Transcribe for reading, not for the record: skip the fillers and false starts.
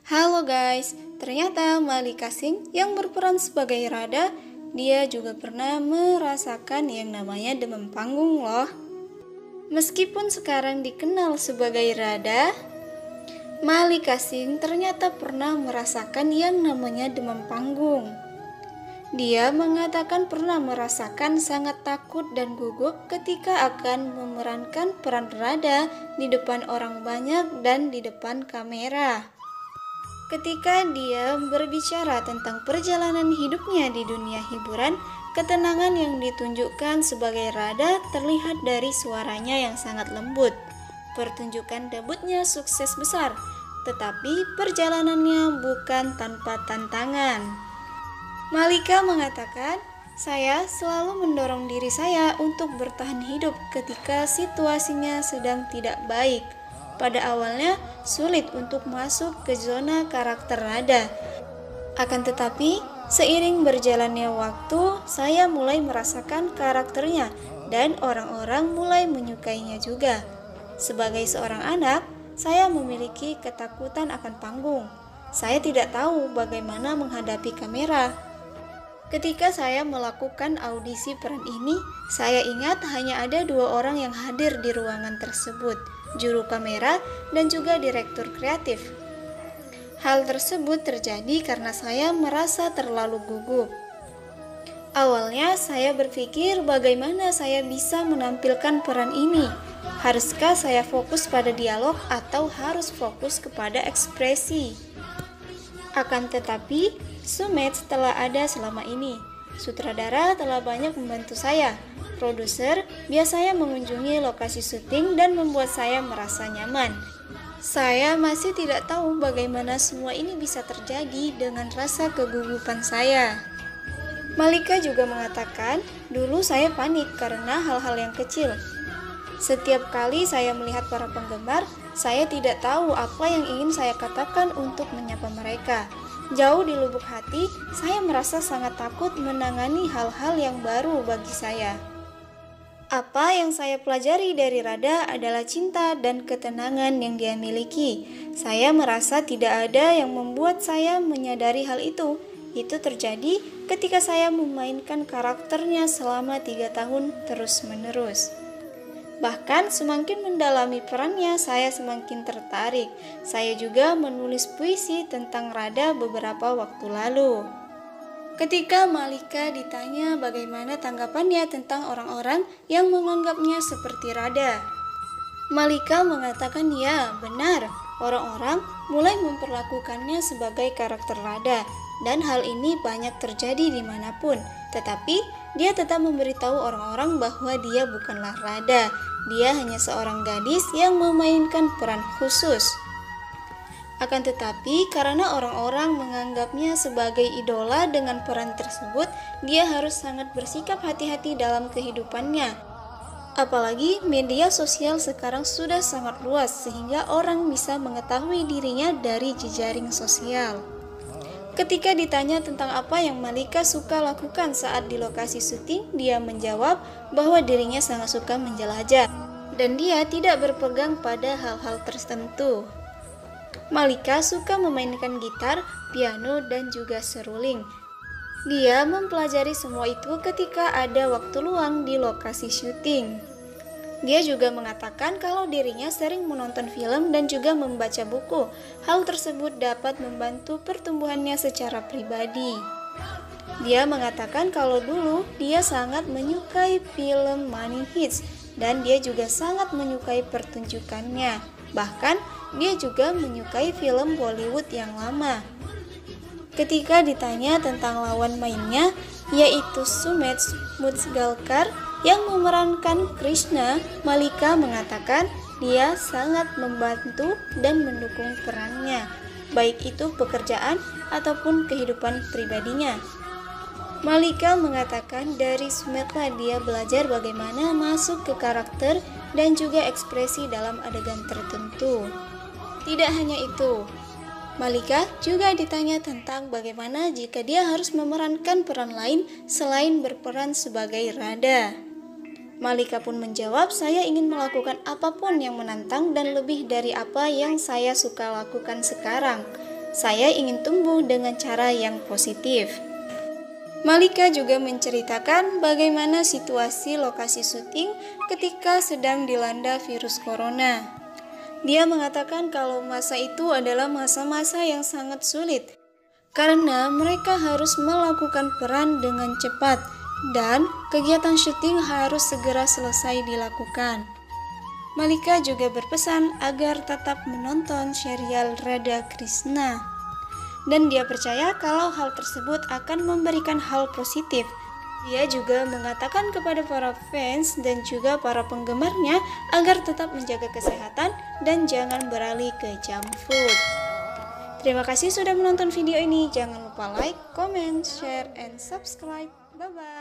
Halo guys, ternyata Malika Singh yang berperan sebagai Radha, dia juga pernah merasakan yang namanya demam panggung loh. Meskipun sekarang dikenal sebagai Radha, Malika Singh ternyata pernah merasakan yang namanya demam panggung. Dia mengatakan pernah merasakan sangat takut dan gugup ketika akan memerankan peran Radha di depan orang banyak dan di depan kamera. Ketika dia berbicara tentang perjalanan hidupnya di dunia hiburan, ketenangan yang ditunjukkan sebagai Radha terlihat dari suaranya yang sangat lembut. Pertunjukan debutnya sukses besar, tetapi perjalanannya bukan tanpa tantangan. Malika mengatakan, "Saya selalu mendorong diri saya untuk bertahan hidup ketika situasinya sedang tidak baik. Pada awalnya sulit untuk masuk ke zona karakter Radha. Akan tetapi, seiring berjalannya waktu, saya mulai merasakan karakternya dan orang-orang mulai menyukainya juga. Sebagai seorang anak, saya memiliki ketakutan akan panggung. Saya tidak tahu bagaimana menghadapi kamera. Ketika saya melakukan audisi peran ini, saya ingat hanya ada 2 orang yang hadir di ruangan tersebut, juru kamera dan juga direktur kreatif. Hal tersebut terjadi karena saya merasa terlalu gugup. Awalnya saya berpikir bagaimana saya bisa menampilkan peran ini. Haruskah saya fokus pada dialog atau harus fokus kepada ekspresi? Akan tetapi, Sumet telah ada selama ini. Sutradara telah banyak membantu saya. Produser biasanya mengunjungi lokasi syuting dan membuat saya merasa nyaman. Saya masih tidak tahu bagaimana semua ini bisa terjadi dengan rasa kegugupan saya." Malika juga mengatakan, "Dulu saya panik karena hal-hal yang kecil. Setiap kali saya melihat para penggemar, saya tidak tahu apa yang ingin saya katakan untuk menyapa mereka. Jauh di lubuk hati, saya merasa sangat takut menangani hal-hal yang baru bagi saya. Apa yang saya pelajari dari Radha adalah cinta dan ketenangan yang dia miliki. Saya merasa tidak ada yang membuat saya menyadari hal itu. Itu terjadi ketika saya memainkan karakternya selama 3 tahun terus-menerus. Bahkan semakin mendalami perannya, saya semakin tertarik. Saya juga menulis puisi tentang Radha beberapa waktu lalu." Ketika Malika ditanya bagaimana tanggapannya tentang orang-orang yang menganggapnya seperti Radha, Malika mengatakan ya, benar, orang-orang mulai memperlakukannya sebagai karakter Radha, dan hal ini banyak terjadi dimanapun. Tetapi dia tetap memberitahu orang-orang bahwa dia bukanlah Radha. Dia hanya seorang gadis yang memainkan peran khusus. Akan tetapi, karena orang-orang menganggapnya sebagai idola dengan peran tersebut, dia harus sangat bersikap hati-hati dalam kehidupannya. Apalagi media sosial sekarang sudah sangat luas sehingga orang bisa mengetahui dirinya dari jejaring sosial. Ketika ditanya tentang apa yang Malika suka lakukan saat di lokasi syuting, dia menjawab bahwa dirinya sangat suka menjelajah dan dia tidak berpegang pada hal-hal tertentu. Malika suka memainkan gitar, piano, dan juga seruling. Dia mempelajari semua itu ketika ada waktu luang di lokasi syuting. Dia juga mengatakan kalau dirinya sering menonton film dan juga membaca buku. Hal tersebut dapat membantu pertumbuhannya secara pribadi. Dia mengatakan kalau dulu dia sangat menyukai film Money Heist dan dia juga sangat menyukai pertunjukannya. Bahkan dia juga menyukai film Bollywood yang lama. Ketika ditanya tentang lawan mainnya, yaitu Sumet Mudgalkar yang memerankan Krishna, Malika mengatakan dia sangat membantu dan mendukung perannya, baik itu pekerjaan ataupun kehidupan pribadinya. Malika mengatakan dari Sumetlah dia belajar bagaimana masuk ke karakter dan juga ekspresi dalam adegan tertentu. Tidak hanya itu, Malika juga ditanya tentang bagaimana jika dia harus memerankan peran lain selain berperan sebagai Radha. Malika pun menjawab, "Saya ingin melakukan apapun yang menantang dan lebih dari apa yang saya suka lakukan sekarang. Saya ingin tumbuh dengan cara yang positif. Malika juga menceritakan bagaimana situasi lokasi syuting ketika sedang dilanda virus corona. Dia mengatakan kalau masa itu adalah masa-masa yang sangat sulit karena mereka harus melakukan peran dengan cepat dan kegiatan syuting harus segera selesai dilakukan. Malika juga berpesan agar tetap menonton serial Radha Krishna. Dan dia percaya kalau hal tersebut akan memberikan hal positif. Dia juga mengatakan kepada para fans dan juga para penggemarnya agar tetap menjaga kesehatan dan jangan beralih ke junk food. Terima kasih sudah menonton video ini. Jangan lupa like, comment, share, and subscribe. Bye-bye.